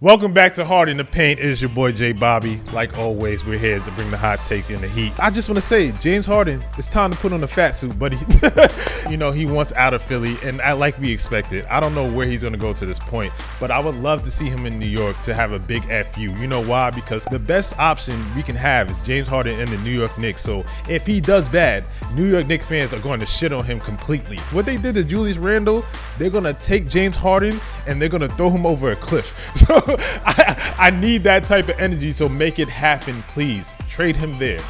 Welcome back to Hard in the Paint. It is your boy JBobby. Like always, we're here to bring the hot take and the heat. I just want to say, James Harden, it's time to put on the fat suit, buddy. He wants out of Philly, and like we expected. I don't know where he's going to go to this point, but I would love to see him in New York to have a big FU. You know why? Because the best option we can have is James Harden and the New York Knicks. So if he does bad, New York Knicks fans are going to shit on him completely. What they did to Julius Randle, they're going to take James Harden and they're going to throw him over a cliff. So I need that type of energy, so make it happen, please. Trade him there.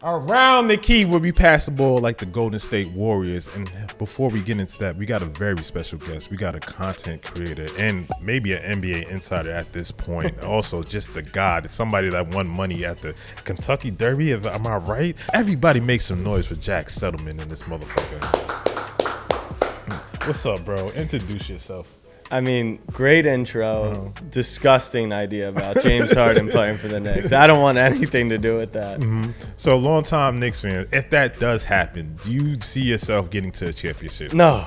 Around the key where we pass the ball like the Golden State Warriors. And before we get into that, we got a very special guest. We got a content creator and maybe an NBA insider at this point. Also, just the god, somebody that won money at the Kentucky Derby. Am I right? Everybody make some noise for Jack Settleman in this motherfucker. What's up, bro? Introduce yourself. I mean, great intro. Disgusting idea about James Harden playing for the Knicks. I don't want anything to do with that. Mm-hmm. So, long-time Knicks fan, if that does happen, do you see yourself getting to a championship? No.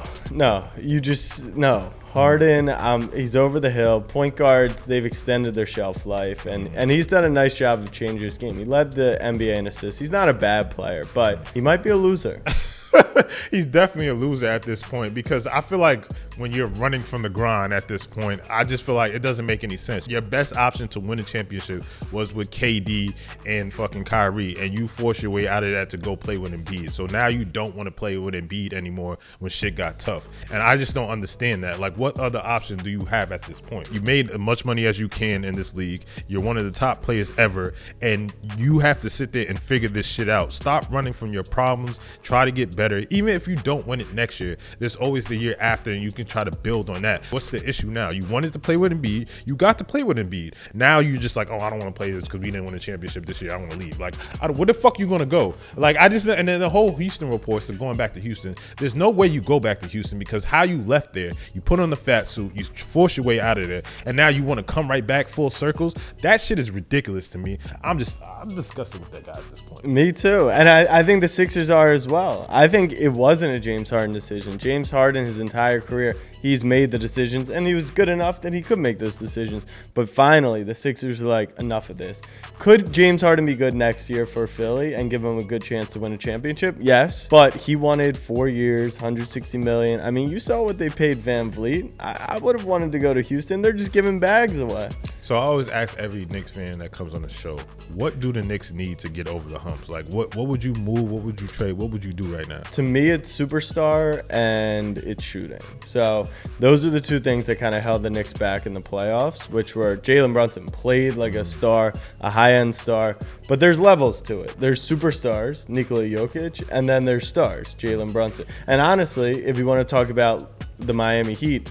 Harden, he's over the hill. Point guards, they've extended their shelf life, and he's done a nice job of changing his game. He led the NBA in assists. He's not a bad player, but he might be a loser. He's definitely a loser at this point, because I feel like when you're running from the grind at this point, I just feel like it doesn't make any sense. Your best option to win a championship was with KD and fucking Kyrie, and you force your way out of that to go play with Embiid. So now you don't want to play with Embiid anymore when shit got tough. And I just don't understand that. Like, what other option do you have at this point? You made as much money as you can in this league. You're one of the top players ever, and you have to sit there and figure this shit out. Stop running from your problems. Try to get better. Even if you don't win it next year, there's always the year after, and you can try to build on that. What's the issue now? You wanted to play with Embiid. You got to play with Embiid. Now you're just like, oh, I don't want to play this because we didn't win a championship this year. I want to leave. Like, where the fuck you going to go? Like, and then the whole Houston reports of going back to Houston. There's no way you go back to Houston, because how you left there, you put on the fat suit, you force your way out of there, and now you want to come right back full circles. That shit is ridiculous to me. I'm disgusted with that guy at this point. Me too. And I think the Sixers are as well. I think it wasn't a James Harden decision. James Harden, his entire career, he's made the decisions, and he was good enough that he could make those decisions. But finally, the Sixers are like, enough of this. Could James Harden be good next year for Philly and give him a good chance to win a championship? Yes. But he wanted 4 years, $160 million. I mean, you saw what they paid Van Vliet. I would have wanted to go to Houston. They're just giving bags away. So I always ask every Knicks fan that comes on the show, what do the Knicks need to get over the humps? Like, what would you move? What would you trade? What would you do right now? To me, it's superstar and it's shooting. So those are the two things that kind of held the Knicks back in the playoffs, which were Jalen Brunson played like a star, a high-end star, but there's levels to it. There's superstars, Nikola Jokic, and then there's stars, Jalen Brunson. And honestly, if you want to talk about the Miami Heat,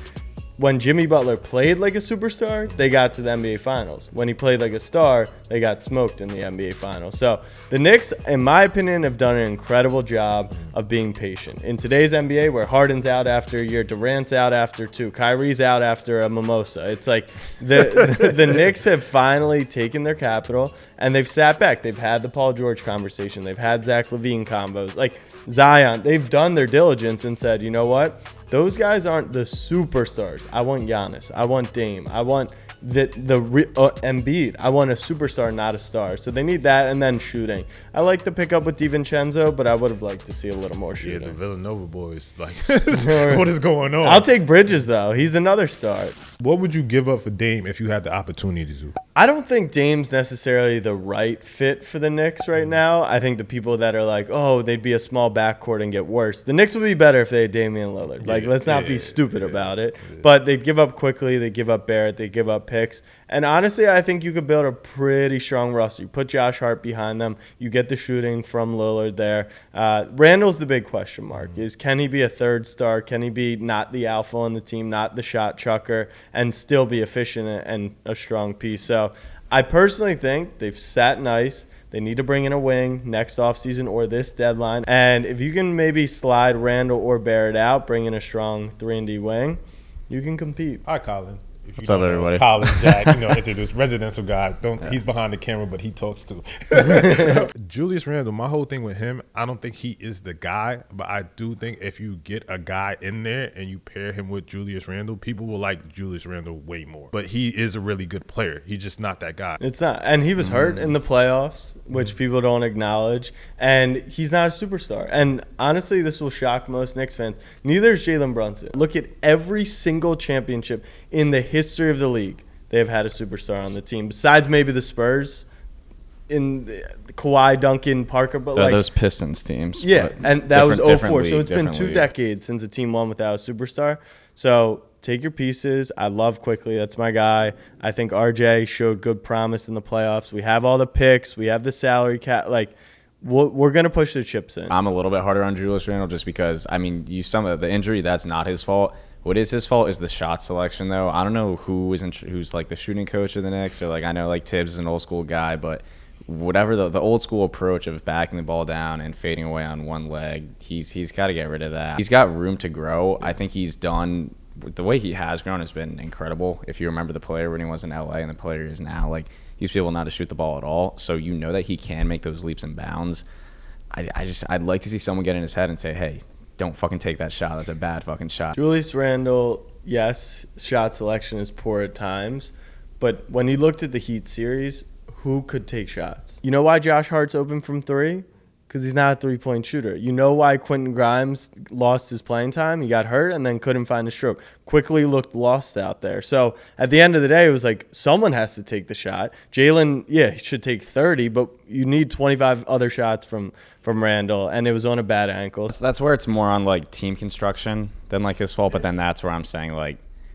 when Jimmy Butler played like a superstar, they got to the NBA Finals. When he played like a star, they got smoked in the NBA Finals. So the Knicks, in my opinion, have done an incredible job of being patient. In today's NBA, where Harden's out after a year, Durant's out after 2, Kyrie's out after a mimosa, it's like the Knicks have finally taken their capital and they've sat back. They've had the Paul George conversation. They've had Zach LaVine combos. Like Zion, they've done their diligence and said, you know what? Those guys aren't the superstars. I want Giannis. I want Dame. I want Embiid. I want a superstar, not a star. So they need that, and then shooting. I like the pickup with DiVincenzo, but I would have liked to see a little more shooting. Yeah, the Villanova boys. Like, what is going on? I'll take Bridges, though. He's another star. What would you give up for Dame if you had the opportunity to? I don't think Dame's necessarily the right fit for the Knicks right now. I think the people that are like, oh, they'd be a small backcourt and get worse. The Knicks would be better if they had Damian Lillard. Like, let's not be stupid about it. But they'd give up quickly. They'd give up Barrett. They'd give up picks. And honestly, I think you could build a pretty strong roster. You put Josh Hart behind them. You get the shooting from Lillard there. Randle's the big question mark. Can he be a third star? Can he be not the alpha on the team, not the shot chucker, and still be efficient and a strong piece? So I personally think they've sat nice. They need to bring in a wing next offseason or this deadline. And if you can maybe slide Randle or Barrett out, bring in a strong 3-and-D wing, you can compete. Hi, Colin. If What's up, everybody? College Jack, introduced residential guy. He's behind the camera, but he talks too. Julius Randle, my whole thing with him, I don't think he is the guy, but I do think if you get a guy in there and you pair him with Julius Randle, people will like Julius Randle way more. But he is a really good player. He's just not that guy. It's not. And he was hurt in the playoffs, which people don't acknowledge. And he's not a superstar. And honestly, this will shock most Knicks fans. Neither is Jalen Brunson. Look at every single championship in the history of the league. They have had a superstar on the team, besides maybe the Spurs in Kawhi, Duncan, Parker. But those Pistons teams. Yeah, and that was 04. So it's been 2 league. decades since a team won without a superstar. So take your pieces. I love Quickly. That's my guy. I think RJ showed good promise in the playoffs. We have all the picks. We have the salary cap. We're going to push the chips in. I'm a little bit harder on Julius Randle just because, some of the injury, that's not his fault. What is his fault is the shot selection, though. I don't know who's like the shooting coach of the Knicks, or I know Tibbs is an old school guy, but whatever the old school approach of backing the ball down and fading away on one leg, he's got to get rid of that. He's got room to grow. I think he's done. The way he has grown has been incredible. If you remember the player when he was in LA and the player he is now, he's able not to shoot the ball at all. So that he can make those leaps and bounds. I'd like to see someone get in his head and say, hey, don't fucking take that shot. That's a bad fucking shot. Julius Randle, yes, shot selection is poor at times. But when he looked at the Heat series, who could take shots? You know why Josh Hart's open from 3? Because he's not a three-point shooter. You know why Quentin Grimes lost his playing time? He got hurt and then couldn't find a stroke. Quickly looked lost out there. So at the end of the day, it was someone has to take the shot. Jalen, he should take 30, but you need 25 other shots from Randle, and it was on a bad ankle. That's where it's more on team construction than his fault. But then that's where I'm saying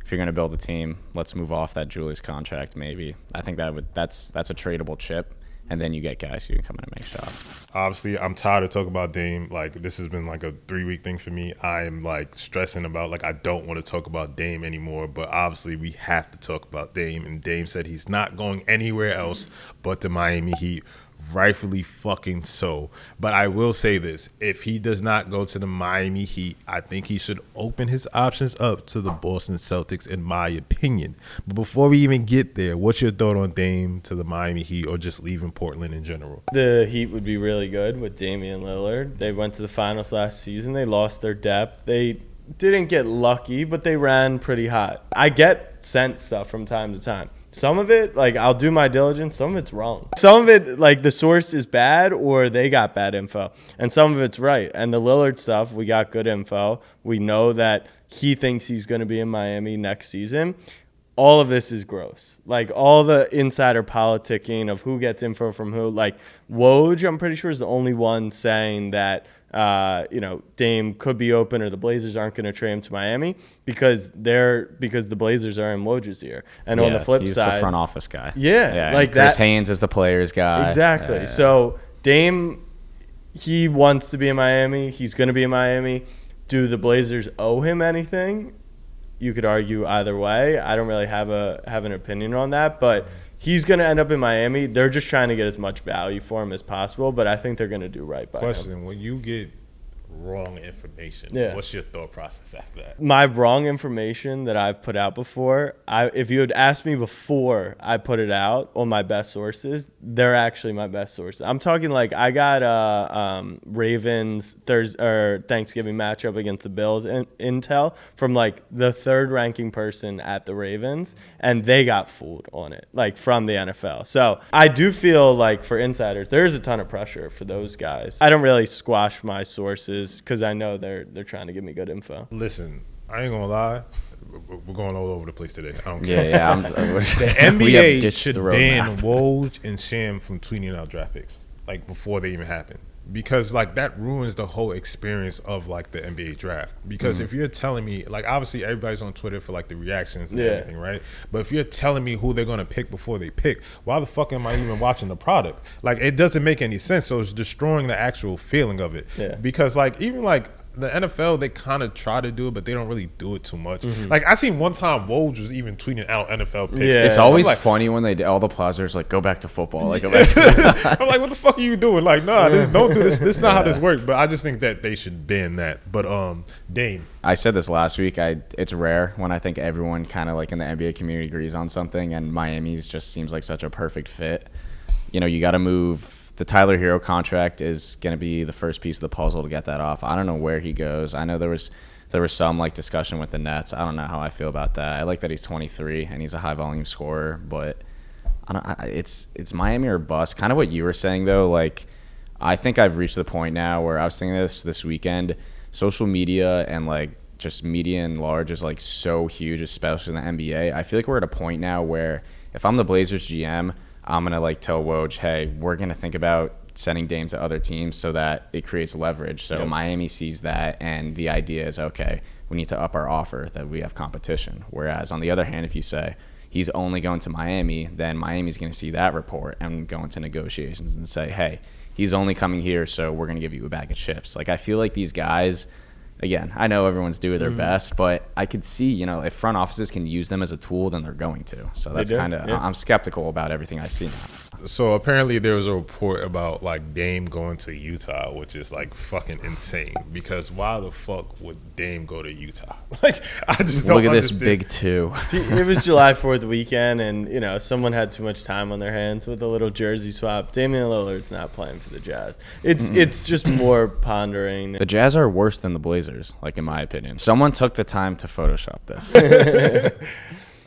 if you're gonna build a team, let's move off that Julius contract. Maybe I think that's a tradable chip. And then you get guys who can come in and make shots. Obviously, I'm tired of talking about Dame. This has been a 3-week thing for me. I am stressing about I don't want to talk about Dame anymore. But obviously, we have to talk about Dame. And Dame said he's not going anywhere else but the Miami Heat. Rightfully fucking so. But I will say this. If he does not go to the Miami Heat, I think he should open his options up to the Boston Celtics, in my opinion. But before we even get there, what's your thought on Dame to the Miami Heat, or just leaving Portland in general? The Heat would be really good with Damian Lillard. They went to the finals last season. They lost their depth. They didn't get lucky, but they ran pretty hot. I get sent stuff from time to time. Some of it, I'll do my diligence. Some of it's wrong. Some of it, the source is bad or they got bad info. And some of it's right. And the Lillard stuff, we got good info. We know that he thinks he's going to be in Miami next season. All of this is gross. All the insider politicking of who gets info from who. Woj, I'm pretty sure, is the only one saying that Dame could be open or the Blazers aren't going to trade him to Miami because the Blazers are in Woj's ear. And on the flip side, he's the front office guy. Yeah, Chris Haynes is the players guy. Exactly. So Dame, he wants to be in Miami. He's going to be in Miami. Do the Blazers owe him anything? You could argue either way. I don't really have an opinion on that, but he's going to end up in Miami. They're just trying to get as much value for him as possible, but I think they're going to do right by him. Question, when you get wrong information, what's your thought process after that? My wrong information that I've put out before, if you had asked me before I put it out on my best sources, they're actually my best sources. I'm talking I got Ravens Thanksgiving matchup against the Bills intel from the third ranking person at the Ravens, and they got fooled on it from the NFL. So I do feel for insiders, there is a ton of pressure for those guys. I don't really squash my sources because I know they're trying to give me good info. Listen, I ain't gonna lie, we're going all over the place today. I don't care. Yeah. The NBA should ban Woj and Sham from tweeting out draft picks before they even happen, because that ruins the whole experience of the NBA draft. Because if you're telling me obviously everybody's on Twitter for the reactions and everything, right? But if you're telling me who they're gonna pick before they pick, why the fuck am I even watching the product? It doesn't make any sense. So it's destroying the actual feeling of it. Yeah. Because even the NFL, they kind of try to do it, but they don't really do it too much. Like, I seen one time Woj was even tweeting out NFL picks. Yeah. It's always like, funny when all the plazers like go back to football. Like, I'm like, what the fuck are you doing? Like, nah, don't do this. This is not how this works. But I just think that they should ban that. But Dame. I said this last week. It's rare when I think everyone kind of like in the NBA community agrees on something, and Miami's just seems like such a perfect fit. You know, you got to move. The Tyler Herro contract is going to be the first piece of the puzzle to get that off. I don't know where he goes. I know there was some like discussion with the Nets. I don't know how I feel about that. I like that he's 23 and he's a high volume scorer, but it's Miami or bust. Kind of what you were saying though. Like, I think I've reached the point now where I was saying this weekend. Social media and like just media in large is like so huge, especially in the NBA. I feel like we're at a point now where if I'm the Blazers GM, I'm going to like tell Woj, hey, we're going to think about sending Dame to other teams so that it creates leverage. So Miami sees that, and the idea is, okay, we need to up our offer that we have competition. Whereas on the other hand, if you say he's only going to Miami, then Miami's going to see that report and go into negotiations and say, hey, he's only coming here, so we're going to give you a bag of chips. Like, I feel like these guys, again, I know everyone's doing their best, but I could see, you know, if front offices can use them as a tool, then they're going to. So that's kind of, I'm skeptical about everything I see now. So apparently there was a report about like Dame going to Utah, which is like fucking insane. Because why the fuck would Dame go to Utah? Like, I just don't Look at understand. this big two. It was July 4th weekend, and, you know, someone had too much time on their hands with a little jersey swap. Damian Lillard's not playing for the Jazz. It's just more pondering. The Jazz are worse than the Blazers, like in my opinion. Someone took the time to Photoshop this.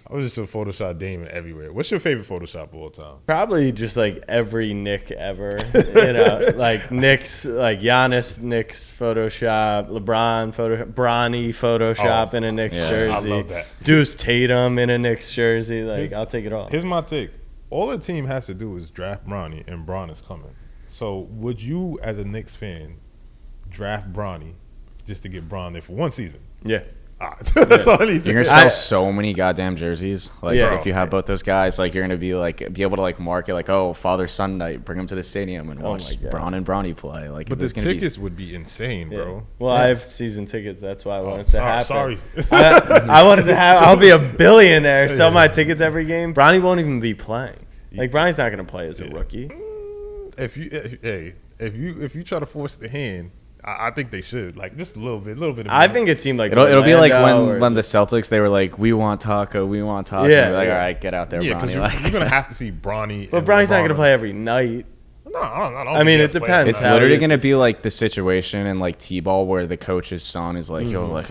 I was just a Photoshop Dame everywhere. What's your favorite Photoshop of all time? Probably just like every Nick ever, you know, like Knicks, like Giannis Knicks Photoshop, LeBron Bronny Photoshop in a Knicks jersey. I love that. Deuce Tatum in a Knicks jersey. Like, I'll take it all. Here's my take. All the team has to do is draft Bronny, and Bron is coming. So would you, as a Knicks fan, draft Bronny just to get Bron there for one season? Yeah. That's all I need to You're gonna sell so many goddamn jerseys. Like, if you have both those guys, like, you're gonna be able to like market like, oh, father son night, bring them to the stadium and watch Bron and Bronny play. Like, but the tickets would be insane, bro. Well, I have season tickets. That's why I wanted to happen. Sorry. I wanted to have. I'll be a billionaire. Sell my tickets every game. Bronny won't even be playing. Like, Bronny's not gonna play as a rookie. If you try to force the hand, I think they should, like, just a little bit. I think it seemed like it'll be like when the Celtics, they were like, we want Taco. Yeah, like, all right, get out there, yeah, Bronny. because you're gonna have to see Bronny. But Bronny's not gonna play every night. No, I don't I mean, think it depends. It's literally gonna be like the situation in like T-ball where the coach's son is like, yo, like,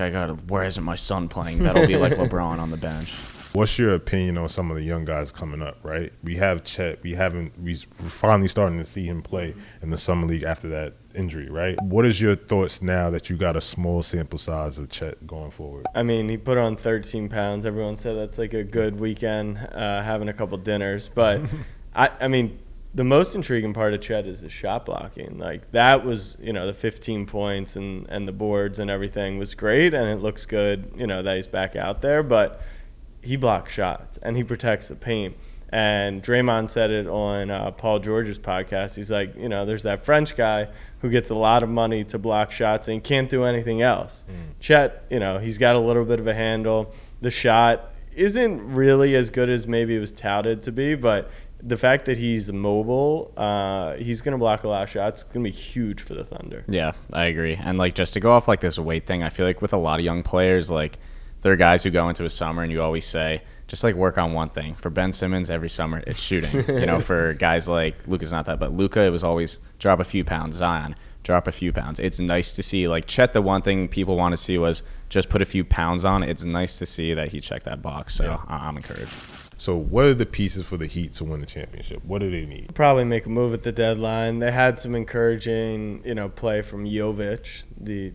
where isn't my son playing? That'll be like LeBron on the bench. What's your opinion on some of the young guys coming up, right? We have Chet. We're finally starting to see him play in the summer league after that injury, right? What is your thoughts now that you got a small sample size of Chet going forward? I mean, he put on 13 pounds. Everyone said that's like a good weekend, having a couple dinners. But, I mean, the most intriguing part of Chet is his shot blocking. Like, that was, you know, the 15 points and the boards and everything was great, and it looks good, you know, that he's back out there. But he blocks shots, and he protects the paint. And Draymond said it on Paul George's podcast. He's like, you know, there's that French guy who gets a lot of money to block shots and can't do anything else. Chet, you know, he's got a little bit of a handle. The shot isn't really as good as maybe it was touted to be, but the fact that he's mobile, he's going to block a lot of shots. It's going to be huge for the Thunder. Yeah, I agree. And, like, just to go off, like, this weight thing, I feel like with a lot of young players, like, there are guys who go into a summer and you always say, just like work on one thing. For Ben Simmons, every summer it's shooting. You know, for guys like Luka's not that, but Luka, it was always drop a few pounds. Zion, drop a few pounds. It's nice to see. Like Chet, the one thing people want to see was just put a few pounds on. It's nice to see that he checked that box. So I'm encouraged. So what are the pieces for the Heat to win the championship? What do they need? Probably make a move at the deadline. They had some encouraging, you know, play from Jovic,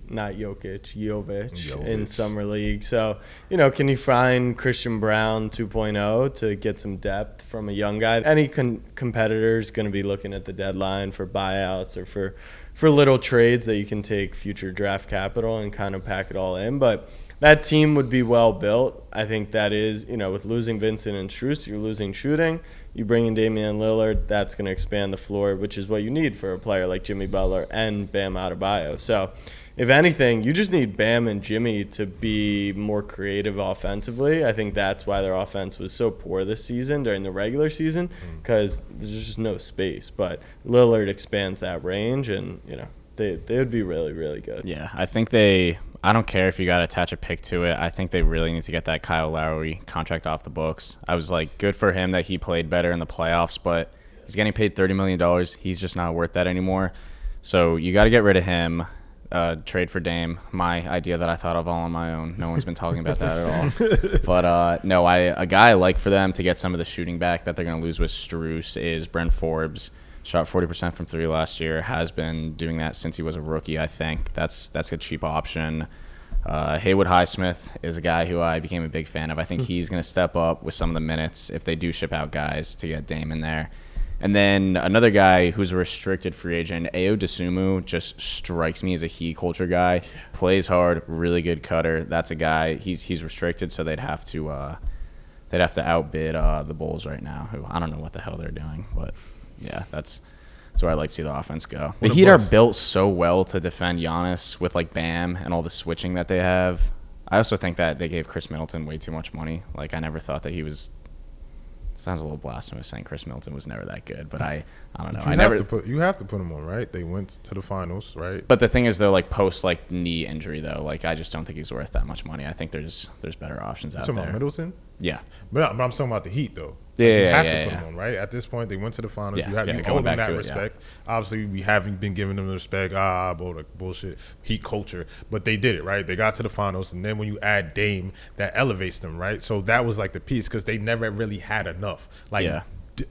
not Jovic in Summer League. So, you know, can you find Christian Brown 2.0 to get some depth from a young guy? Any competitor is going to be looking at the deadline for buyouts or for little trades that you can take future draft capital and kind of pack it all in. But that team would be well built. I think that is, you know, with losing Vincent and Strus, you're losing shooting. You bring in Damian Lillard, that's going to expand the floor, which is what you need for a player like Jimmy Butler and Bam Adebayo. So if anything, you just need Bam and Jimmy to be more creative offensively. I think that's why their offense was so poor this season during the regular season, because there's just no space. But Lillard expands that range, and they would be really, really good. Yeah, I think I don't care if you got to attach a pick to it. I think they really need to get that Kyle Lowry contract off the books. I was like, good for him that he played better in the playoffs, but he's getting paid $30 million. He's just not worth that anymore. So you got to get rid of him. Trade for Dame, my idea that I thought of all on my own. No one's been talking about that at all. But no, a guy I like for them to get some of the shooting back that they're going to lose with Strus is Brent Forbes. Shot 40% from 3 last year. Has been doing that since he was a rookie, I think. That's a cheap option. Haywood Highsmith is a guy who I became a big fan of. I think he's going to step up with some of the minutes if they do ship out guys to get Dame in there. And then another guy who's a restricted free agent, Ayo Dosunmu, just strikes me as a he culture guy. Plays hard, really good cutter. That's a guy. He's restricted, so they'd have to outbid the Bulls right now, who I don't know what the hell they're doing, but. Yeah, that's where I'd like to see the offense go. The Heat are built so well to defend Giannis with, like, Bam and all the switching that they have. I also think that they gave Chris Middleton way too much money. Like, I never thought that he was – sounds a little blasphemous saying Chris Middleton was never that good, but I don't know. You have to put him on, right? They went to the finals, right? But the thing is, though, like, post, like, knee injury, though, like, I just don't think he's worth that much money. I think there's better options out there. About Middleton? Yeah. But I'm talking about the Heat, though. Yeah, you have to put them on, right? At this point, they went to the finals. You owe them that respect. Obviously, we haven't been giving them the respect. Bullshit, Heat culture. But they did it, right? They got to the finals, and then when you add Dame, that elevates them, right? So that was like the piece because they never really had enough. Like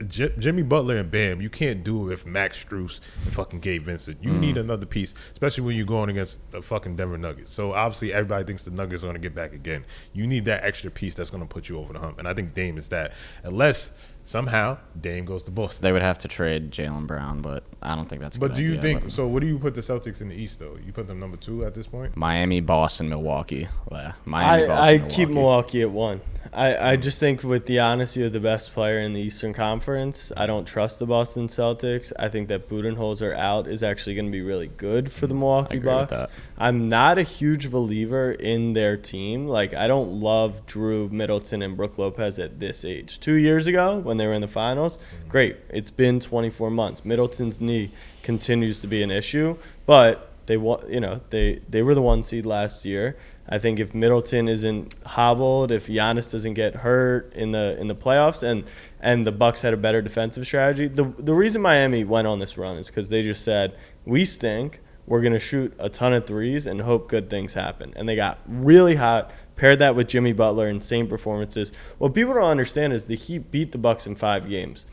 Jimmy Butler and Bam, you can't do it if Max Strus and fucking Gabe Vincent. You need another piece, especially when you're going against the fucking Denver Nuggets. So obviously everybody thinks the Nuggets are going to get back again. You need that extra piece that's going to put you over the hump, and I think Dame is that. Unless somehow Dame goes to Boston. They would have to trade Jalen Brown, but I don't think that's a good idea. But do you think – but so what do you put the Celtics in the East, though? You put them number 2 at this point? Miami, Boston, Milwaukee. Yeah, I keep Milwaukee at 1. I just think with Giannis, you're the best player in the Eastern Conference. I don't trust the Boston Celtics. I think that Budenholzer out is actually going to be really good for the Milwaukee Bucks. I'm not a huge believer in their team. Like, I don't love Drew, Middleton, and Brook Lopez at this age. 2 years ago, when they were in the finals, great. It's been 24 months. Middleton's knee continues to be an issue, but they were the 1 seed last year. I think if Middleton isn't hobbled, if Giannis doesn't get hurt in the playoffs, and the Bucks had a better defensive strategy, the reason Miami went on this run is because they just said, we stink, we're going to shoot a ton of threes and hope good things happen. And they got really hot, paired that with Jimmy Butler, insane performances. What people don't understand is the Heat beat the Bucks in 5 games.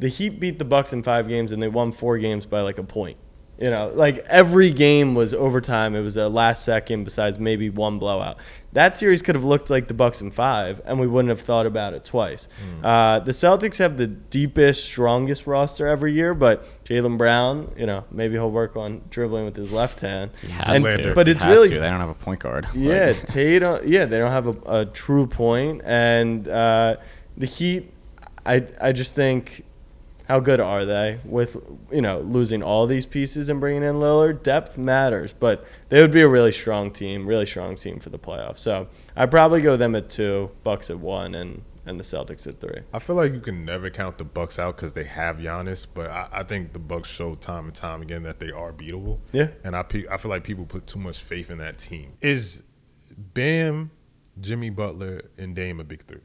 The Heat beat the Bucks in 5 games, and they won 4 games by like a point. Like every game was overtime. It was a last second besides maybe one blowout. That series could have looked like the Bucks in 5, and we wouldn't have thought about it twice. The Celtics have the deepest, strongest roster every year, but Jalen Brown, maybe he'll work on dribbling with his left hand. But it's really they don't have a point guard. Yeah, Tatum. Yeah, they don't have a true point, and the Heat. I just think. How good are they with, losing all these pieces and bringing in Lillard? Depth matters, but they would be a really strong team for the playoffs. So I'd probably go them at 2, Bucks at 1, and the Celtics at 3. I feel like you can never count the Bucks out because they have Giannis, but I think the Bucks show time and time again that they are beatable. Yeah. And I feel like people put too much faith in that team. Is Bam, Jimmy Butler, and Dame a big 3?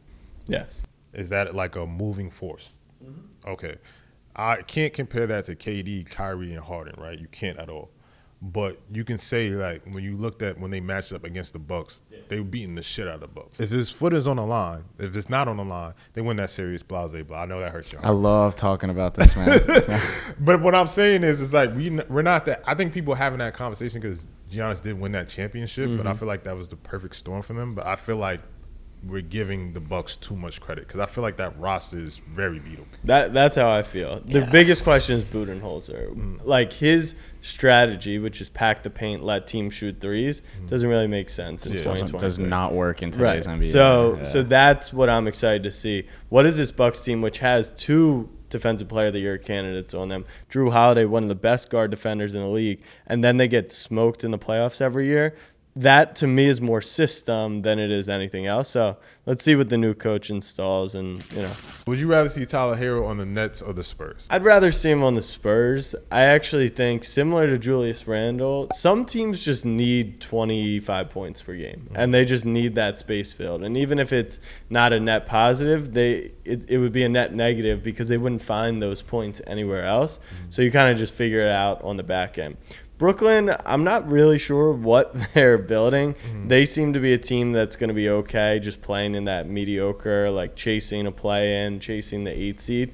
Yes. Is that like a moving force? Mm-hmm. Okay. I can't compare that to KD, Kyrie, and Harden, right? You can't at all. But you can say, like, when you looked at when they matched up against the Bucks, they were beating the shit out of the Bucks. If his foot is on the line, if it's not on the line, they win that series, blah, blah, blah. I know that hurts you. I love talking about this, man. But what I'm saying is like, we're not that. I think people are having that conversation because Giannis did win that championship, but I feel like that was the perfect storm for them. But I feel like we're giving the Bucks too much credit because I feel like that roster is very beatable. That's how I feel. The biggest question is Budenholzer. Like his strategy, which is pack the paint, let teams shoot threes, doesn't really make sense in 2020. Does not work in today's NBA. So that's what I'm excited to see. What is this Bucks team, which has 2 Defensive Player of the Year candidates on them. Drew Holiday, one of the best guard defenders in the league, and then they get smoked in the playoffs every year. That, to me, is more system than it is anything else. So let's see what the new coach installs. And, Would you rather see Tyler Herro on the Nets or the Spurs? I'd rather see him on the Spurs. I actually think, similar to Julius Randle, some teams just need 25 points per game, and they just need that space filled. And even if it's not a net positive, it would be a net negative because they wouldn't find those points anywhere else. So you kind of just figure it out on the back end. Brooklyn, I'm not really sure what they're building. They seem to be a team that's going to be okay, just playing in that mediocre, like chasing a play-in, chasing the 8 seed,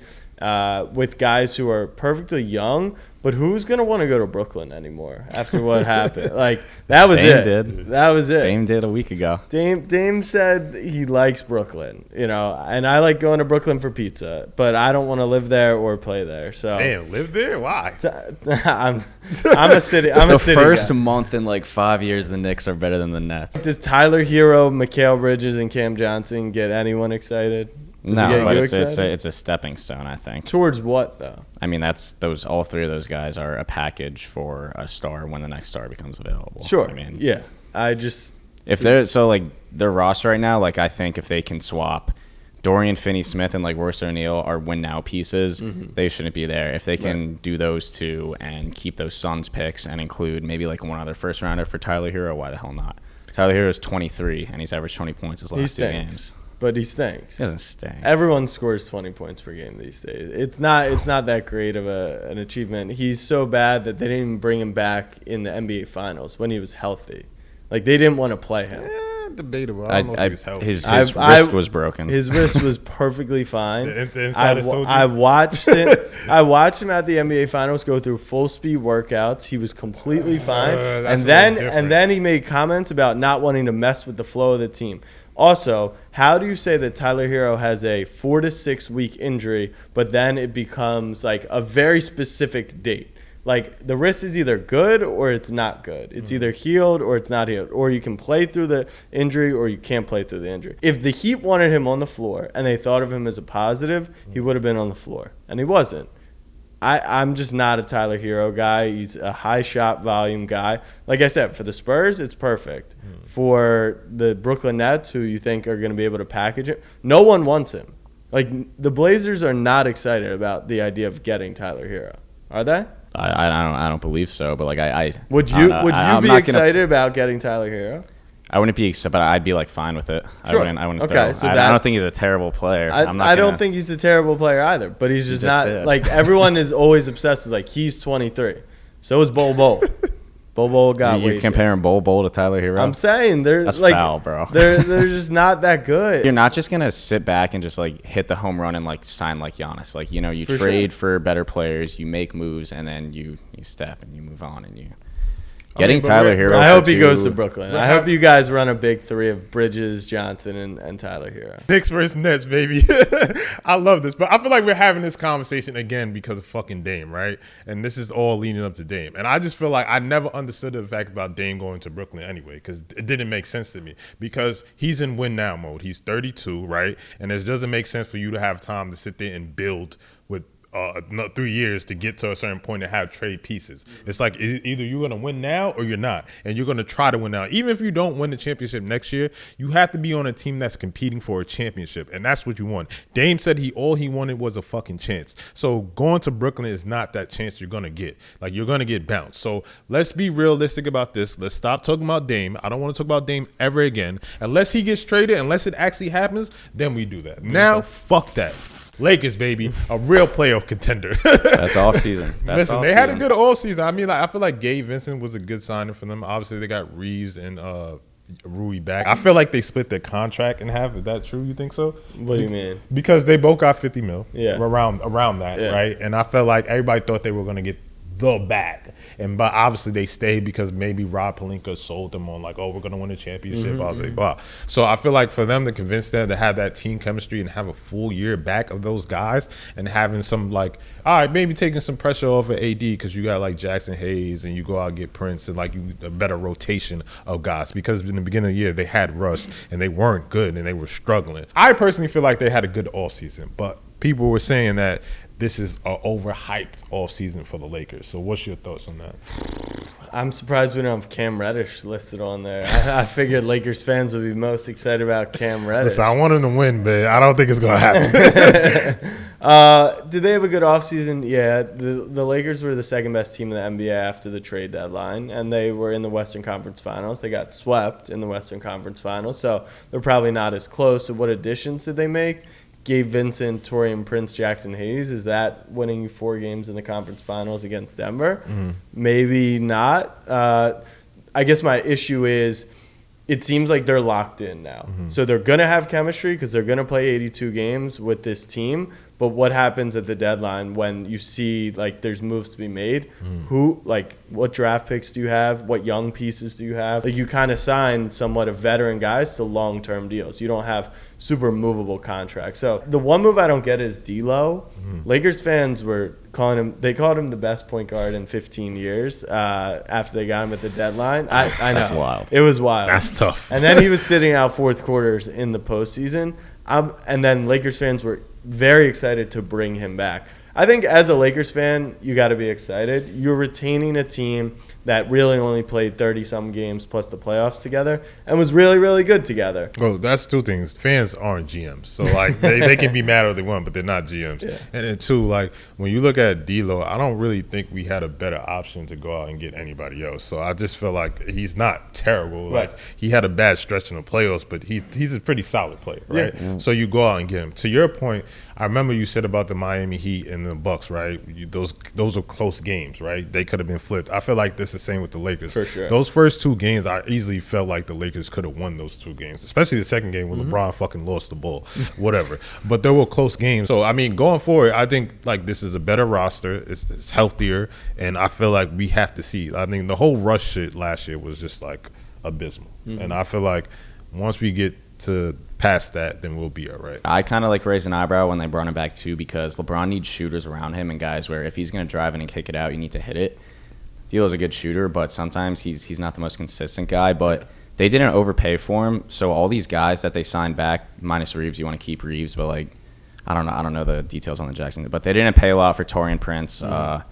with guys who are perfectly young. But who's going to want to go to Brooklyn anymore after what happened? Like, that was Dame it. did. That was it. Dame did a week ago. Dame said he likes Brooklyn, and I like going to Brooklyn for pizza, but I don't want to live there or play there. So Damn, live there? Why? I'm a city. I'm a city The first guy. month in like 5 years, the Knicks are better than the Nets. Does Tyler Herro, Mikal Bridges, and Cam Johnson get anyone excited? Does it No, get but you it's a stepping stone, I think. Towards what, though? I mean, all three of those guys are a package for a star when the next star becomes available. Sure. I mean, yeah. if they're their roster right now, like I think if they can swap Dorian Finney-Smith and like Royce O'Neal are win now pieces, they shouldn't be there. If they can do those two and keep those Suns picks and include maybe like one other first rounder for Tyler Herro, why the hell not? Tyler Herro is 23 and he's averaged 20 points his last 2 games. But he stinks. He doesn't stink. Everyone scores 20 points per game these days. It's not that great of an achievement. He's so bad that they didn't even bring him back in the NBA Finals when he was healthy. Like, they didn't want to play him. Debatable. I don't know if he was healthy. His wrist was broken. His wrist was perfectly fine. The insiders told you? I watched it. I watched him at the NBA Finals go through full speed workouts. He was completely fine. And then he made comments about not wanting to mess with the flow of the team. Also, how do you say that Tyler Herro has a 4 to 6 week injury, but then it becomes like a very specific date? Like, the wrist is either good or it's not good. It's either healed or it's not healed. Or you can play through the injury or you can't play through the injury. If the Heat wanted him on the floor and they thought of him as a positive, he would have been on the floor. And he wasn't. I'm just not a Tyler Herro guy. He's a high shot volume guy. Like I said, for the Spurs, it's perfect. For the Brooklyn Nets, who you think are going to be able to package it, no one wants him. Like, the Blazers are not excited about the idea of getting Tyler Herro. Are they? I don't believe so, but like would you be excited about getting Tyler Herro? I wouldn't be excited, but I'd be like fine with it. Sure. I wouldn't. Okay, so I don't think he's a terrible player. I don't think he's a terrible player either, but he's just not like everyone is always obsessed with like he's 23. So is Bol Bol. Bol Bol got You're comparing Bol Bol to Tyler Herro? I'm saying that's like foul, bro. They're just not that good. You're not just gonna sit back and just like hit the home run and like sign like Giannis. Like, you trade for better players, you make moves, and then you step and you move on and you. Getting Tyler Herro. I hope he goes to Brooklyn. I hope you guys run a big three of Bridges, Johnson, and Tyler Herro. Knicks versus Nets, baby. I love this, but I feel like we're having this conversation again because of fucking Dame, right? And this is all leading up to Dame. And I just feel like I never understood the fact about Dame going to Brooklyn anyway, because it didn't make sense to me. Because he's in win now mode. He's 32, right? And it doesn't make sense for you to have time to sit there and build with 3 years to get to a certain point and have trade pieces. It's like either you're going to win now or you're not, and you're going to try to win now. Even if you don't win the championship next year, you have to be on a team that's competing for a championship, and that's what you want. Dame said all he wanted was a fucking chance. So going to Brooklyn is not that chance you're going to get. Like, you're going to get bounced. So let's be realistic about this. Let's stop talking about Dame. I don't want to talk about Dame ever again. Unless he gets traded, unless it actually happens, then we do that. Now, fuck that. Lakers, baby, a real playoff contender. That's offseason. Listen, they had a good offseason. I mean, I feel like Gabe Vincent was a good signing for them. Obviously, they got Reeves and Rui back. I feel like they split their contract in half. Is that true? You think so? What do you mean? Because they both got $50 million. Yeah. Around that, right? And I felt like everybody thought they were going to get the bag. But obviously they stayed because maybe Rob Pelinka sold them on like, oh, we're going to win a championship, blah, blah, blah. So I feel like for them to convince them to have that team chemistry and have a full year back of those guys and having some like, all right, maybe taking some pressure off of AD because you got like Jackson Hayes and you go out and get Prince and like a better rotation of guys, because in the beginning of the year they had Russ and they weren't good and they were struggling. I personally feel like they had a good all season, but people were saying that this is an overhyped offseason for the Lakers. So what's your thoughts on that? I'm surprised we don't have Cam Reddish listed on there. I figured Lakers fans would be most excited about Cam Reddish. Listen, I want him to win, but I don't think it's going to happen. Did they have a good offseason? Yeah. The Lakers were the second best team in the NBA after the trade deadline, and they were in the Western Conference Finals. They got swept in the Western Conference Finals, so they're probably not as close. So what additions did they make? Gabe Vincent, Taurean Prince, Jackson Hayes. Is that winning you 4 games in the conference finals against Denver? Mm-hmm. Maybe not. I guess my issue is it seems like they're locked in now. Mm-hmm. So they're going to have chemistry because they're going to play 82 games with this team. But what happens at the deadline when you see like there's moves to be made? Who, like, what draft picks do you have? What young pieces do you have? Like, you kind of sign somewhat of veteran guys to long-term deals. You don't have super movable contracts. So the one move I don't get is D'Lo. Lakers fans were calling him. They called him the best point guard in 15 years after they got him at the deadline. I know. That's wild. It was wild. That's tough. And then he was sitting out fourth quarters in the postseason. And then Lakers fans were very excited to bring him back. I think as a Lakers fan, you got to be excited. You're retaining a team that really only played 30-some games plus the playoffs together and was really, really good together. Well, that's two things. Fans aren't GMs. So, like, they can be mad if they want, but they're not GMs. Yeah. And then, two, like, when you look at D'Lo, I don't really think we had a better option to go out and get anybody else. So, I just feel like he's not terrible. Right. Like, he had a bad stretch in the playoffs, but he's a pretty solid player, right? Yeah. So, you go out and get him. To your point, I remember you said about the Miami Heat and the Bucks, right? Those are close games, right? They could have been flipped. I feel like this is the same with the Lakers. For sure. Those first 2 games, I easily felt like the Lakers could have won those 2 games, especially the second game when LeBron fucking lost the ball, whatever. But there were close games. So, I mean, going forward, I think, like, this is a better roster. It's healthier, and I feel like we have to see. I mean, the whole Russ shit last year was just, like, abysmal. And I feel like once we get to past that, then we'll be all right. I kind of like raised an eyebrow when they brought him back too, because LeBron needs shooters around him and guys where if he's going to drive in and kick it out, you need to hit it. D'Lo's a good shooter, but sometimes he's not the most consistent guy. But they didn't overpay for him, so all these guys that they signed back, minus Reeves, you want to keep Reeves, but like I don't know the details on the Jackson, but they didn't pay a lot for Taurean Prince. I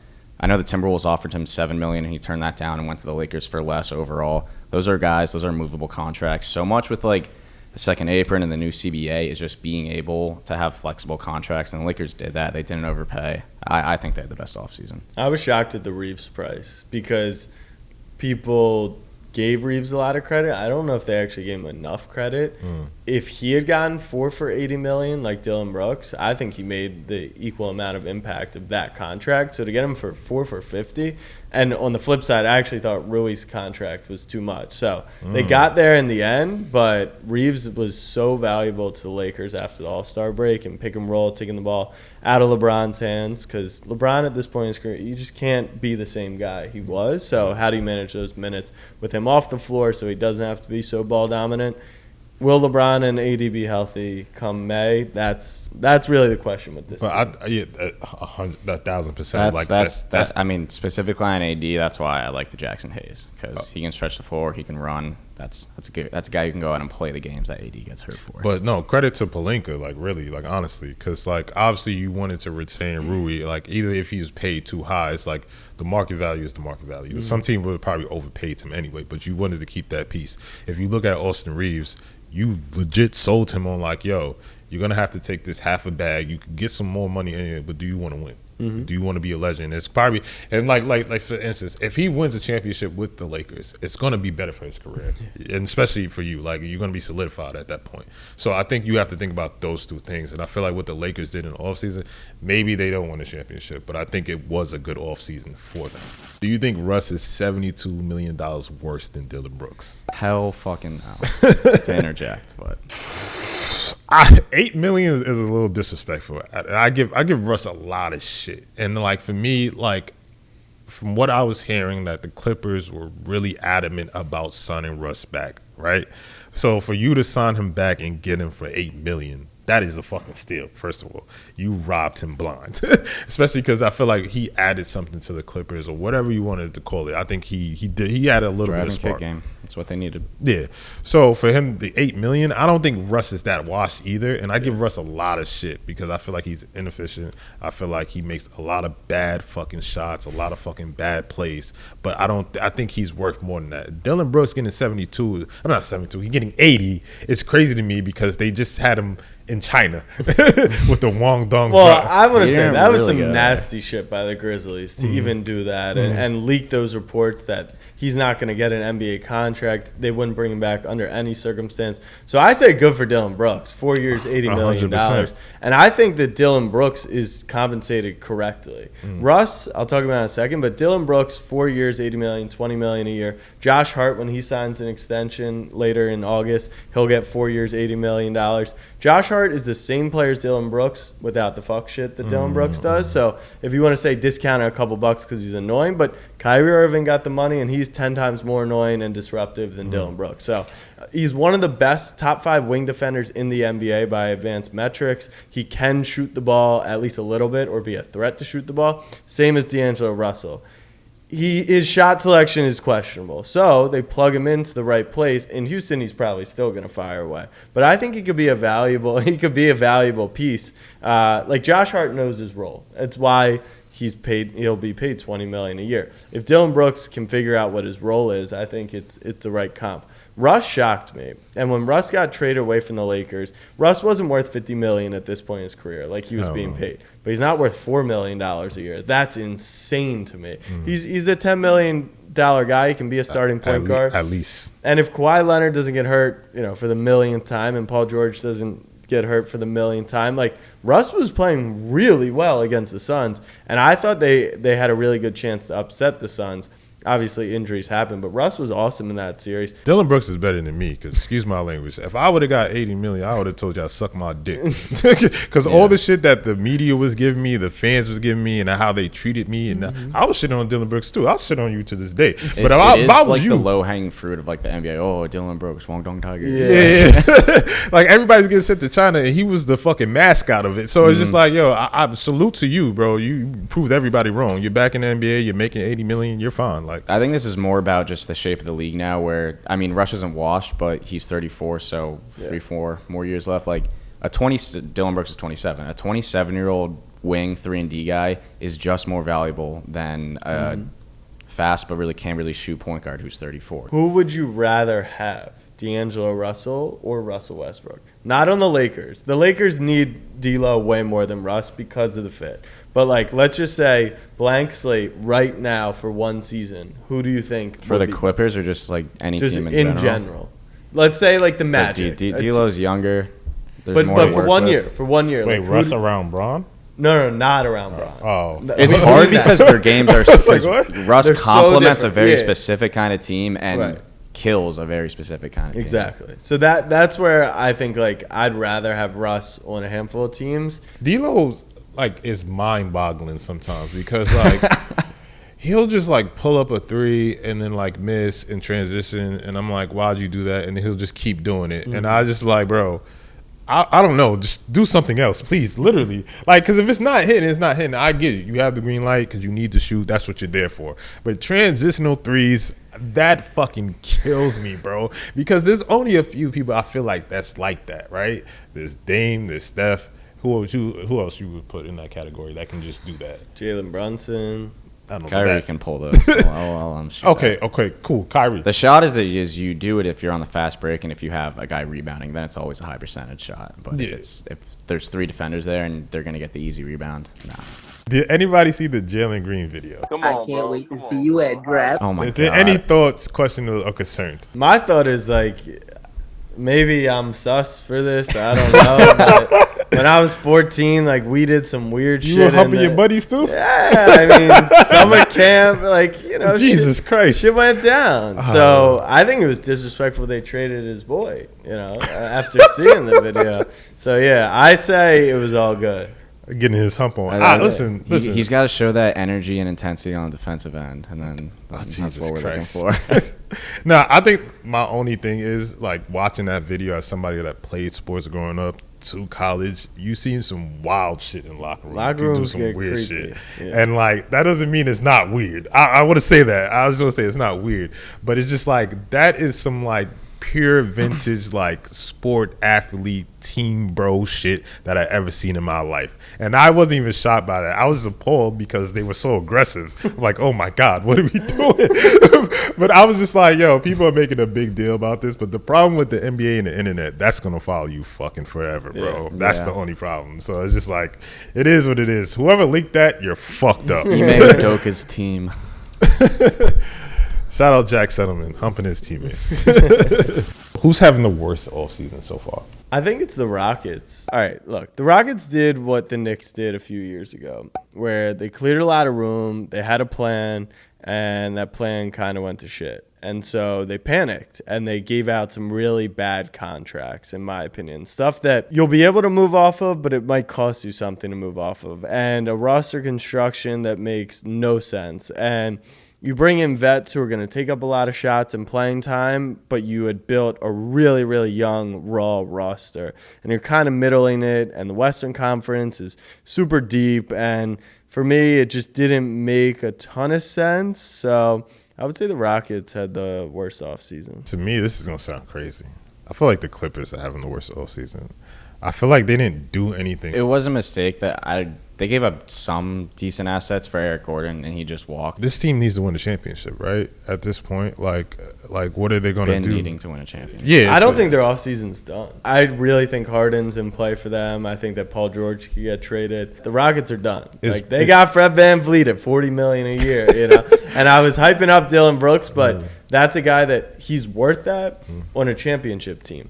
know the Timberwolves offered him $7 million, and he turned that down and went to the Lakers for less overall. Those are guys; those are movable contracts. So much with like the second apron and the new CBA is just being able to have flexible contracts, and the Lakers did that. They didn't overpay. I think they had the best offseason. I was shocked at the Reeves price because people gave Reeves a lot of credit. I don't know if they actually gave him enough credit. If he had gotten 4 for $80 million like Dillon Brooks, I think he made the equal amount of impact of that contract. So to get him for 4 for $50, and on the flip side, I actually thought Rui's contract was too much. So they got there in the end, but Reeves was so valuable to the Lakers after the All-Star break and pick and roll, taking the ball out of LeBron's hands, because LeBron at this point in his career, you just can't be the same guy he was. So how do you manage those minutes with him off the floor so he doesn't have to be so ball dominant? Will LeBron and AD be healthy come May? That's really the question with this. But 1,000%. That's. I mean, specifically on AD, that's why I like the Jackson Hayes, because he can stretch the floor, he can run. That's a guy who can go out and play the games that AD gets hurt for. But no, credit to Pelinka, like really, like honestly, because like obviously you wanted to retain Rui. Like either if he was paid too high, it's like the market value is the market value. Some team would probably overpaid him anyway, but you wanted to keep that piece. If you look at Austin Reeves, you legit sold him on like, yo, you're gonna have to take this half a bag. You could get some more money in it, but do you want to win? Do you want to be a legend? It's probably, and like for instance, if he wins a championship with the Lakers, it's gonna be better for his career, and especially for you. Like you're gonna be solidified at that point. So I think you have to think about those 2 things. And I feel like what the Lakers did in the offseason, maybe they don't win a championship, but I think it was a good offseason for them. Do you think Russ is $72 million worse than Dillon Brooks? Hell fucking no. To interject, but. $8 million is a little disrespectful. I give Russ a lot of shit, and like for me, like from what I was hearing, that the Clippers were really adamant about signing Russ back, right? So for you to sign him back and get him for $8 million, that is a fucking steal. First of all, you robbed him blind, especially because I feel like he added something to the Clippers or whatever you wanted to call it. I think he did. He added a little bit of spark. Game. That's what they needed. Yeah. So for him, the $8 million, I don't think Russ is that washed either. And I give Russ a lot of shit because I feel like he's inefficient. I feel like he makes a lot of bad fucking shots, a lot of fucking bad plays. But I think he's worth more than that. Dillon Brooks getting 72. I'm not 72. He's getting 80. It's crazy to me because they just had him in China with the Wong Dong. Well, drop. I want to say that was really some good. nasty shit by the Grizzlies to even do that and leak those reports that he's not going to get an NBA contract. They wouldn't bring him back under any circumstance. So I say good for Dillon Brooks. 4 years, $80 million. 100%. And I think that Dillon Brooks is compensated correctly. Russ, I'll talk about in a second, but Dillon Brooks, 4 years, $80 million, $20 million a year. Josh Hart, when he signs an extension later in August, he'll get 4 years, $80 million. Josh Hart is the same player as Dillon Brooks without the fuck shit that Dillon Brooks does. So if you want to say discount a couple bucks because he's annoying, but Kyrie Irving got the money and he's 10 times more annoying and disruptive than Dillon Brooks. So he's one of the best top 5 wing defenders in the NBA by advanced metrics. He can shoot the ball at least a little bit or be a threat to shoot the ball. Same as D'Angelo Russell. His shot selection is questionable. So they plug him into the right place. In Houston, he's probably still going to fire away. But I think he could be a valuable piece. Like Josh Hart knows his role. That's why he'll be paid $20 million a year. If Dillon Brooks can figure out what his role is, I think it's the right comp. Russ shocked me. And when Russ got traded away from the Lakers, Russ wasn't worth $50 million at this point in his career, like he was being paid. But he's not worth $4 million a year. That's insane to me. He's a $10 million guy. He can be a starting point guard. At least. And if Kawhi Leonard doesn't get hurt, for the millionth time, and Paul George doesn't get hurt for the millionth time, like Russ was playing really well against the Suns, and I thought they had a really good chance to upset the Suns. Obviously, injuries happen, but Russ was awesome in that series. Dillon Brooks is better than me because, excuse my language, if I would have got $80 million, I would have told y'all suck my dick. Because all the shit that the media was giving me, the fans was giving me, and how they treated me, and I was shitting on Dillon Brooks too. I'll shit on you to this day. But if I was like you, the low-hanging fruit of like the NBA. Oh, Dillon Brooks, Wong Dong Tiger. Yeah. Like everybody's getting sent to China, and he was the fucking mascot of it. So it's just like, yo, I salute to you, bro. You proved everybody wrong. You're back in the NBA. You're making $80 million. You're fine. Like I think this is more about just the shape of the league now where, I mean, Rush isn't washed, but he's 34, so 3-4 more years left. Like Dillon Brooks is 27. A 27-year-old wing 3-and-D guy is just more valuable than a fast but can't really shoot point guard who's 34. Who would you rather have, D'Angelo Russell or Russell Westbrook? Not on the Lakers. The Lakers need D'Lo way more than Russ because of the fit. But, let's just say blank slate right now for one season. Who do you think? For the Clippers or just, any team in general? Let's say, the Magic. D'Lo's younger. But for 1 year. For 1 year. Wait, Russ around Braun? No, not around Braun. Oh. It's hard because their games are – Russ They're complements so a very yeah. specific kind of team and kills a very specific kind of team. Exactly. So that's where I think, I'd rather have Russ on a handful of teams. D'Lo's is mind-boggling sometimes because he'll just pull up a three and then miss and transition, and I'm like, why'd you do that? And he'll just keep doing it, and I just bro, I don't know, just do something else, please, literally, because if it's not hitting, it's not hitting. I get it, you have the green light because you need to shoot, that's what you're there for. But transitional threes, that fucking kills me, bro, because there's only a few people I feel that's like that, right? There's Dame, there's Steph. Who else you would put in that category that can just do that? Jalen Brunson. I don't know. Kyrie can pull those. I'm sure. Okay, cool. Kyrie. The shot is you do it if you're on the fast break and if you have a guy rebounding, then it's always a high percentage shot. But if there's 3 defenders there and they're gonna get the easy rebound, nah. Did anybody see the Jalen Green video? Come on, I can't wait to see you at draft. Oh my god. Is there any thoughts, questions, or concerns? My thought is maybe I'm sus for this. I don't know. But when I was 14, we did some weird shit. You were helping your buddies too? Yeah, I mean, summer camp, Jesus Christ. Shit went down. So I think it was disrespectful they traded his boy, after seeing the video. So, yeah, I say it was all good. Getting his hump on. Listen. He's got to show that energy and intensity on the defensive end, and then that's what we're looking for. No, I think my only thing is watching that video as somebody that played sports growing up. to college, you seen some wild shit in locker rooms. Locker People do rooms some get weird creepy. shit. Yeah. And, like, that doesn't mean it's not weird. I want to say that. I was going to say it's not weird. But it's just, like, that is some, like, pure vintage, like, sport athlete team bro shit that I ever seen in my life. And I wasn't even shocked by that. I was appalled because they were so aggressive. I'm like, oh my God, what are we doing? But I was just like, yo, people are making a big deal about this. But the problem with the NBA and the internet, that's going to follow you fucking forever, bro. Yeah. That's the only problem. So it's just like, it is what it is. Whoever leaked that, you're fucked up. He made Udoka's team. Shout out Jack Settleman, humping his teammates. Who's having the worst offseason so far? I think it's the Rockets. All right, look, the Rockets did what the Knicks did a few years ago, where they cleared a lot of room, they had a plan, and that plan kind of went to shit. And so they panicked, and they gave out some really bad contracts, in my opinion. Stuff that you'll be able to move off of, but it might cost you something to move off of. And a roster construction that makes no sense. And you bring in vets who are going to take up a lot of shots and playing time, but you had built a really, really young, raw roster. And you're kind of middling it, and the Western Conference is super deep. And for me, it just didn't make a ton of sense. So I would say the Rockets had the worst offseason. To me, this is going to sound crazy. I feel like the Clippers are having the worst offseason. I feel like they didn't do anything. It was a mistake that they gave up some decent assets for Eric Gordon, and he just walked. This team needs to win the championship, right? At this point, like what are they going to do? Needing to win a championship. Yeah, I don't think their offseason's done. I really think Harden's in play for them. I think that Paul George could get traded. The Rockets are done. They got Fred VanVleet at $40 million a year, you know. And I was hyping up Dillon Brooks, but that's a guy that he's worth that on a championship team.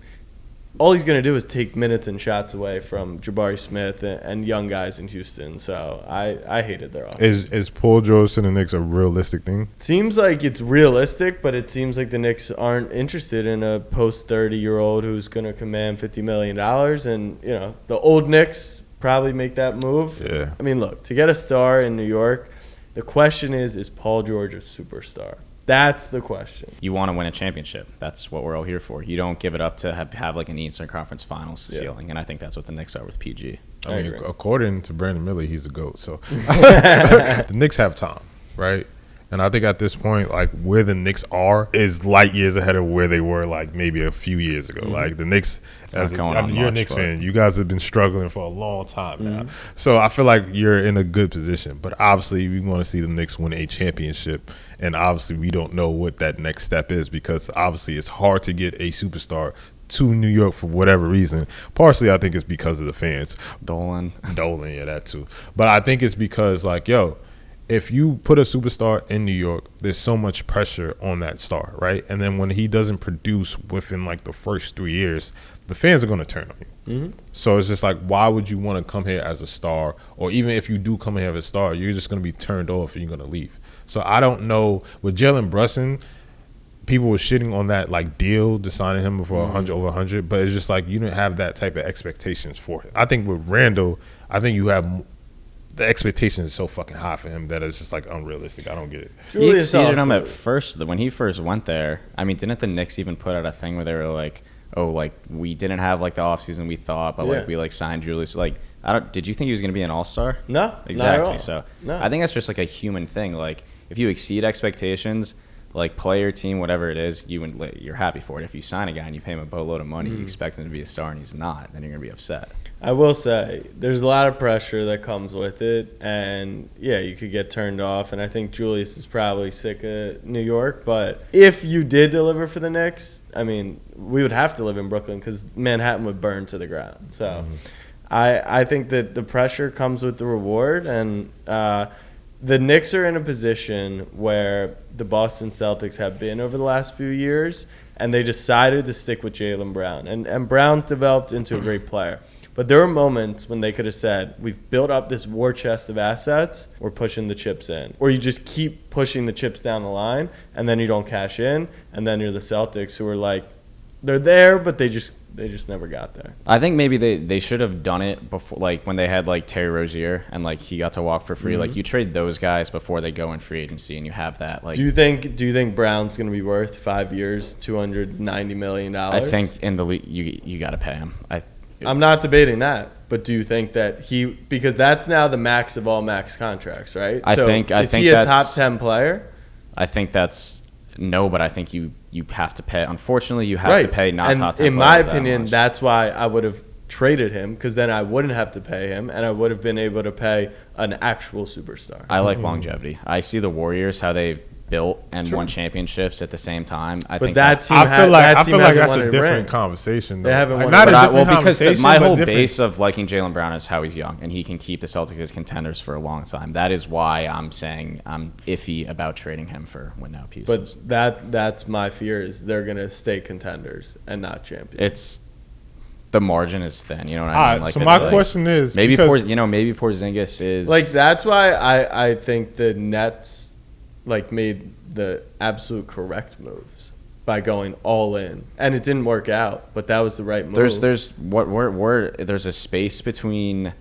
All he's going to do is take minutes and shots away from Jabari Smith and young guys in Houston. So I hated their offense. Is Paul George to the Knicks a realistic thing? Seems like it's realistic, but it seems like the Knicks aren't interested in a post-30-year-old who's going to command $50 million. And, you know, the old Knicks probably make that move. Yeah. I mean, look, to get a star in New York, the question is Paul George a superstar? That's the question. You want to win a championship. That's what we're all here for. You don't give it up to have like an Eastern Conference Finals ceiling, and I think that's what the Knicks are with PG. I mean, according to Brandon Miller, he's the GOAT. So the Knicks have time, right? And I think at this point, like, where the Knicks are is light years ahead of where they were, like, maybe a few years ago. Like, the Knicks, you're a Knicks fan. You guys have been struggling for a long time now. So I feel like you're in a good position. But obviously, we want to see the Knicks win a championship. And obviously, we don't know what that next step is because, obviously, it's hard to get a superstar to New York for whatever reason. Partially, I think it's because of the fans. Dolan, yeah, that too. But I think it's because, like, yo, if you put a superstar in New York, there's so much pressure on that star, right? And then when he doesn't produce within, like, the first 3 years, the fans are going to turn on you. So it's just like, why would you want to come here as a star? Or even if you do come here as a star, you're just going to be turned off and you're going to leave. So I don't know. With Jalen Brunson, people were shitting on that, like, deal to signing him for over 100, but it's just like you didn't have that type of expectations for him. I think with Randle, I think you have – the expectation is so fucking high for him that it's just, like, unrealistic. I don't get it. He exceeded him at first. When he first went there, I mean, didn't the Knicks even put out a thing where they were like, oh, like, we didn't have, like, the offseason we thought, but, like, we, like, signed Julius. Like, did you think he was going to be an all-star? No, exactly. not at all. So No. I think that's just, like, a human thing. Like, if you exceed expectations, like, player, team, whatever it is, you're happy for it. If you sign a guy and you pay him a boatload of money, you expect him to be a star and he's not, then you're going to be upset. I will say there's a lot of pressure that comes with it, and yeah, you could get turned off, and I think Julius is probably sick of New York, but if you did deliver for the Knicks, I mean, we would have to live in Brooklyn because Manhattan would burn to the ground. So I think that the pressure comes with the reward, and the Knicks are in a position where the Boston Celtics have been over the last few years, and they decided to stick with Jalen Brown, and Brown's developed into a great player. But there were moments when they could have said, we've built up this war chest of assets, we're pushing the chips in. Or you just keep pushing the chips down the line, and then you don't cash in, and then you're the Celtics who are like, they're there, but they just never got there. I think maybe they should have done it before, like when they had like Terry Rozier and like he got to walk for free. Like you trade those guys before they go in free agency, and you have that. Like, do you think Brown's going to be worth 5 years, $290 million? I think in the league you got to pay him. I'm not debating that. But do you think that because that's now the max of all max contracts, right? I think is he a top 10 player? I think that's no, but I think you have to pay. Unfortunately, you have to pay not top 10 in my players opinion, that that's why I would have traded him, because then I wouldn't have to pay him, and I would have been able to pay an actual superstar. I like longevity. I see the Warriors, how they've built and won championships at the same time. I feel like that's a different conversation. Though. They haven't won. Because my whole base of liking Jalen Brown is how he's young and he can keep the Celtics as contenders for a long time. That is why I'm saying I'm iffy about trading him for win now pieces. But that's my fear, is they're gonna stay contenders and not champions. The margin is thin, you know what I mean? So my question is, maybe Porzingis is like, that's why I think the Nets made the absolute correct moves by going all in, and it didn't work out, but that was the right move. There's a space between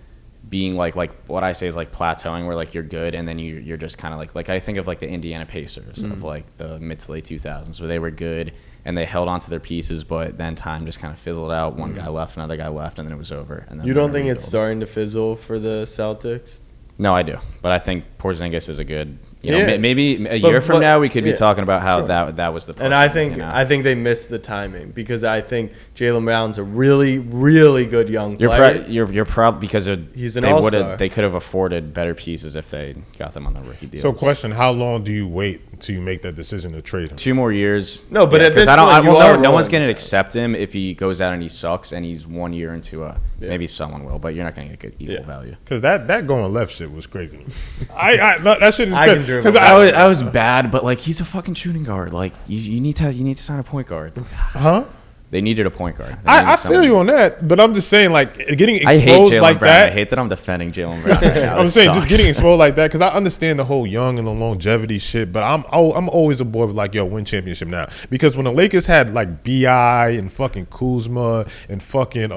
being like what I say is like plateauing, where like you're good and then you're just kind of like I think of like the Indiana Pacers of like the mid to late 2000s, where they were good and they held on to their pieces, but then time just kind of fizzled out. One guy left, another guy left, and then it was over. And then you don't think it's starting to fizzle for the Celtics? No, I do, but I think Porzingis is a good. Maybe a year from now we could be talking about how that was the person. And I think they missed the timing, because I think Jalen Brown's a really, really good young player. You're probably because he's an all-star. They could have afforded better pieces if they got them on the rookie deals. So, question: how long do you wait until you make that decision to trade him? 2 more years. No, but at this point, no one's going to accept him if he goes out and he sucks and he's 1 year into a. Maybe someone will, but you're not going to get good equal value. Because that going left shit was crazy. That shit is good. Because I was bad, but like he's a fucking shooting guard. Like you need to sign a point guard. Huh? They needed a point guard. I feel you on that, but I'm just saying, like, getting exposed like Brown. that. I hate that I'm defending Jalen Brown right now. I'm saying just getting exposed like that, because I understand the whole young and the longevity shit, but I'm always a boy with like, yo, win championship now. Because when the Lakers had like B.I. and fucking Kuzma and fucking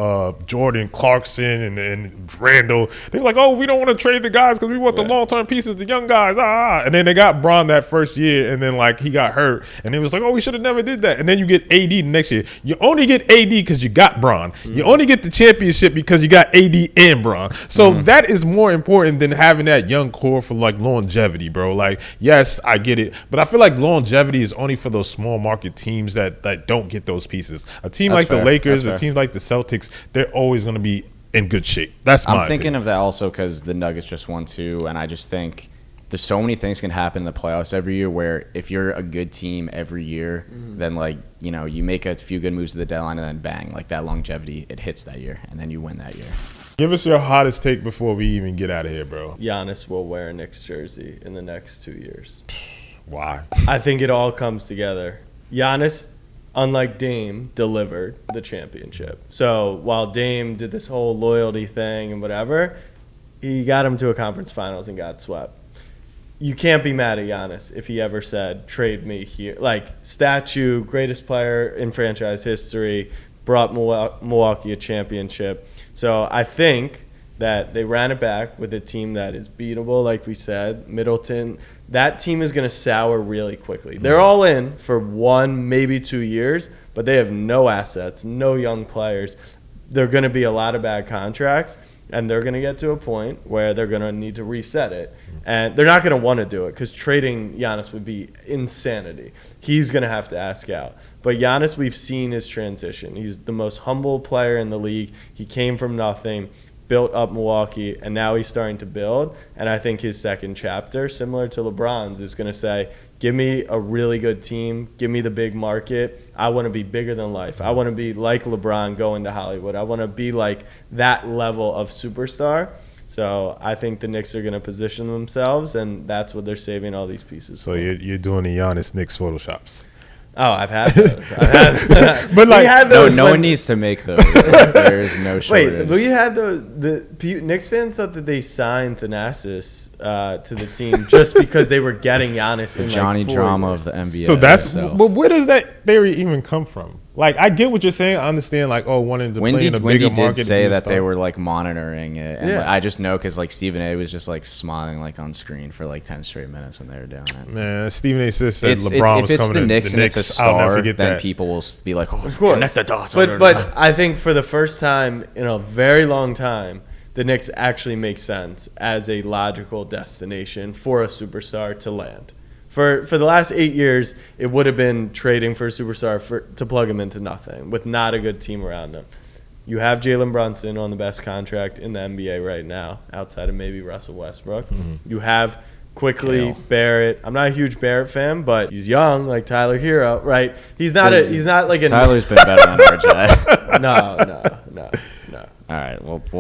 Jordan Clarkson and Randle, they were like, oh, we don't want to trade the guys because we want the long-term pieces, the young guys. And then they got Bron that first year, and then like he got hurt, and it was like, oh, we should have never did that. And then you get AD the next year. You only get AD because you got Bron. You only get the championship because you got AD and Bron. So that is more important than having that young core for like longevity, bro. Like, yes, I get it, but I feel like longevity is only for those small market teams that don't get those pieces. A team like the Lakers, a team like the Celtics, they're always going to be in good shape. That's my thinking opinion. of that also because the Nuggets just won too, and I just think there's so many things can happen in the playoffs every year where if you're a good team every year, then like, you know, you make a few good moves to the deadline and then bang, like that longevity, it hits that year and then you win that year. Give us your hottest take before we even get out of here, bro. Giannis will wear a Knicks jersey in the next 2 years. Why? I think it all comes together. Giannis, unlike Dame, delivered the championship. So while Dame did this whole loyalty thing and whatever, he got him to a conference finals and got swept. You can't be mad at Giannis if he ever said, trade me here. Like, statue, greatest player in franchise history, brought Milwaukee a championship. So I think that they ran it back with a team that is beatable, like we said. Middleton, that team is going to sour really quickly. They're all in for 1, maybe 2 years, but they have no assets, no young players. There are going to be a lot of bad contracts, and they're going to get to a point where they're going to need to reset it. And they're not going to want to do it because trading Giannis would be insanity. He's going to have to ask out. But Giannis, we've seen his transition. He's the most humble player in the league. He came from nothing, built up Milwaukee, and now he's starting to build. And I think his second chapter, similar to LeBron's, is going to say, give me a really good team. Give me the big market. I want to be bigger than life. I want to be like LeBron going to Hollywood. I want to be like that level of superstar. So I think the Knicks are going to position themselves, and that's what they're saving all these pieces So for. you're doing the Giannis Knicks photoshops. Oh, I've had those. But like, had those no one needs to make those. There's no shortage. Wait, we had the Knicks fans thought that they signed Thanasis to the team just because they were getting Giannis in Johnny like 4 Drama years. of the NBA. so that's but where does that theory even come from? Like, I get what you're saying. I understand, like, wanting to play in a bigger market. Did say that they were like monitoring it, and I just know because like Stephen A. was just like smiling like on screen for like 10 straight minutes when they were doing it. Man, Stephen A. said LeBron was coming to the Knicks. If it's the Knicks and it's a star, then people will be like, "Oh, of course." Connect the dots. But I think for the first time in a very long time, the Knicks actually make sense as a logical destination for a superstar to land. For the last 8 years, it would have been trading for a superstar to plug him into nothing with not a good team around him. You have Jalen Brunson on the best contract in the NBA right now, outside of maybe Russell Westbrook. Mm-hmm. You have quickly Barrett. I'm not a huge Barrett fan, but he's young, like Tyler Herro, right? He's not like a Tyler's been better than RJ. No. All right, I want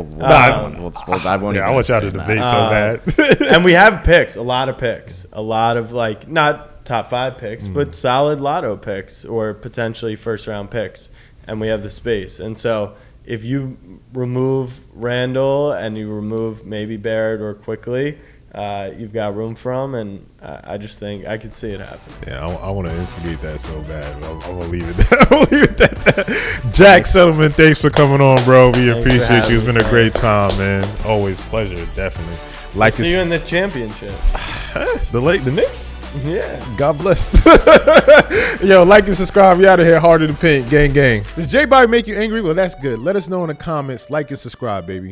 y'all to debate so bad. And we have picks, a lot of like not top 5 picks, but solid lotto picks or potentially first round picks, and we have the space. And so if you remove Randle and you remove maybe Barrett or quickly, you've got room for them, and I just think I could see it happen. Yeah, I want to instigate that so bad. I'm going to leave it at that. Jack Settleman, thanks for coming on, bro. We appreciate you. It's been a great time, man. Always pleasure, definitely. See you in the championship. The Knicks? Yeah. God bless. Yo, like and subscribe. We out of here. Harder to paint. Gang, gang. Does JBobby make you angry? Well, that's good. Let us know in the comments. Like and subscribe, baby.